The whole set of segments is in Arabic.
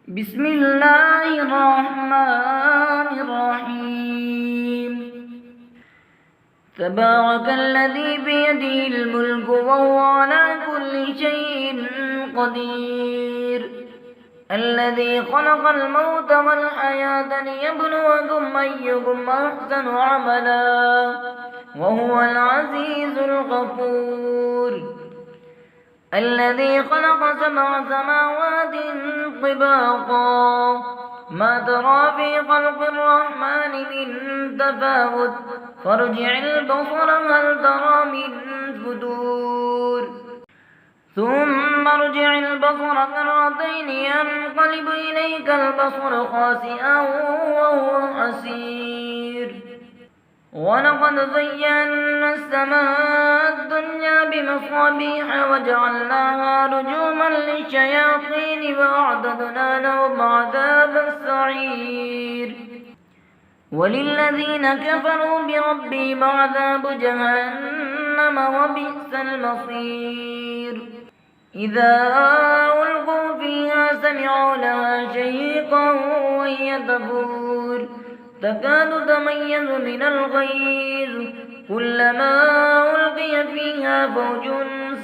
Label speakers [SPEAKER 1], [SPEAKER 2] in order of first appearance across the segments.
[SPEAKER 1] بسم الله الرحمن الرحيم. تبارك الذي بيده الملك وهو على كل شيء قدير، الذي خلق الموت والحياة ليبلوكم أيكم أحسن عملا وهو العزيز الغفور. الذي خلق 7 سماوات طباقا ما ترى في خلق الرحمن من تفاوت فارجع البصر هل ترى من فتور ثم ارجع البصر كرتين ينقلب إليك البصر خاسئا وهو حسير. ولقد زينا السماء الدنيا بمصابيح وجعلناها رجوما للشياطين وأعتدنا لهم عذاب السعير. وللذين كفروا بربهم عذاب جهنم وبئس المصير. إذا ألقوا فيها سمعوا لها شهيقا وهي تفور تكاد تميز من الغيظ كلما ألقي فيها فوج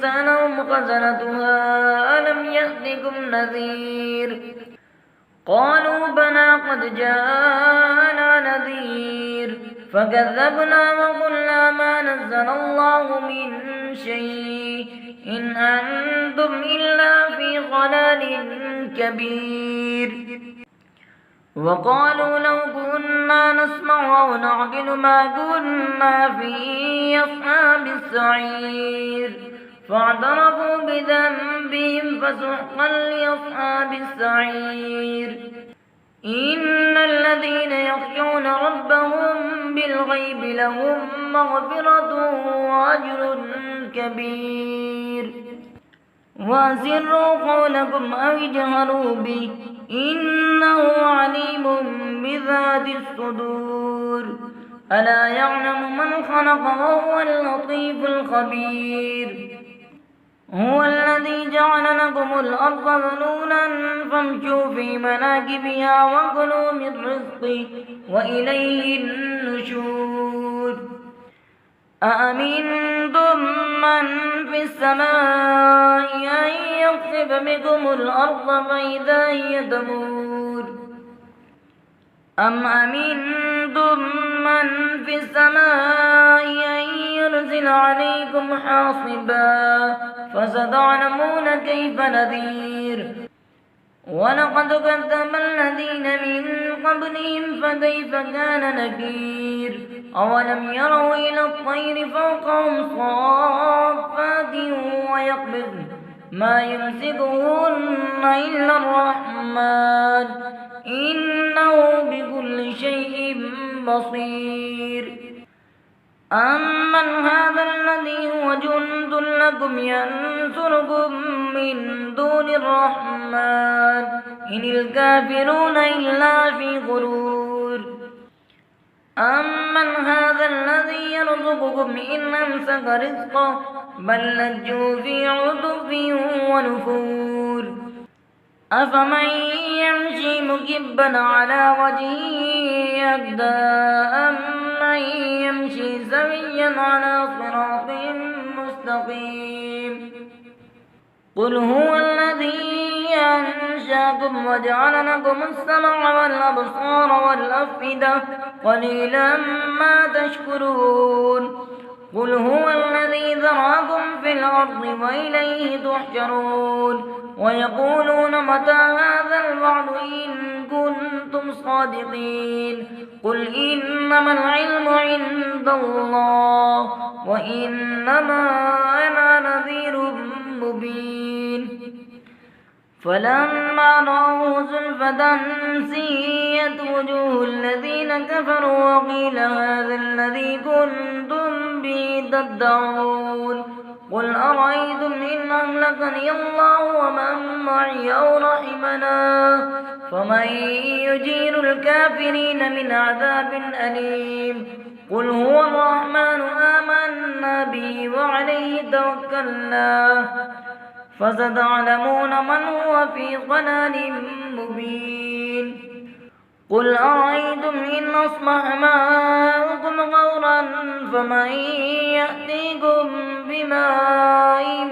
[SPEAKER 1] سألهم خزنتها ألم يأتكم نذير قالوا بلى قد جاءنا نذير فكذبنا وقلنا ما نزل الله من شيء إن أنتم إلا في ضلال كبير. وقالوا لو كنا نسمع أو نعقل ما كنا في أصحاب السعير فاعترفوا بذنبهم فسحقا لأصحاب السعير. إن الذين يخشون ربهم بالغيب لهم مغفرة وأجر كبير. وأسروا قولكم أو اجهروا به إنه عليم بذات الصدور. ألا يعلم من خلق وهو اللطيف الخبير. هو الذي جعل لكم الأرض ذلولا فامشوا في مناكبها وكلوا من رزقه وإليه النشور. أأمنتم من في السماء أن يخسف بكم الأرض فإذا هي تمور أم أمنتم من في السماء أن يرسل عليكم حاصبا فستعلمون كيف نذير. ولقد كذب الذين من قبلهم فكيف كان نكير. أولم يروا إلى الطير فوقهم صافات ويقبضن ما يمسكهن إلا الرحمن إنه بكل شيء بصير. أمن هذا الذي هو جند لكم ينصركم من دون الرحمن إن الكافرون إلا في غرور. أمن هذا الذي يرزقكم إن أمسك رزقه بل لجوا في عتب ونفور. أفمن يمشي مكبا على وجهه أهدى أمن يمشي سويا على صراط مستقيم. قل هو الذي أنشأكم وجعل لكم السمع والأبصار والأفئدة قليلا ما تشكرون. قل هو الذي ذرأكم في الأرض وإليه تحشرون. ويقولون متى هذا الوعد إن كنتم صادقين. قل إنما العلم عند الله وإنما أنا نذير مبين. فلما رأوه زلفة سيئت وجوه الذين كفروا وقيل هذا الذي كنتم به تدعون. قل أرأيتم إن أهلكني الله ومن معي أو رحمنا فمن يجير الكافرين من عذاب أليم. قل هو الرحمن آمنا به وعليه توكلنا فستعلمون من هو في ضلال مبين قل أرأيتم إن أصبح ماؤكم غورا فمن يأتيكم بماء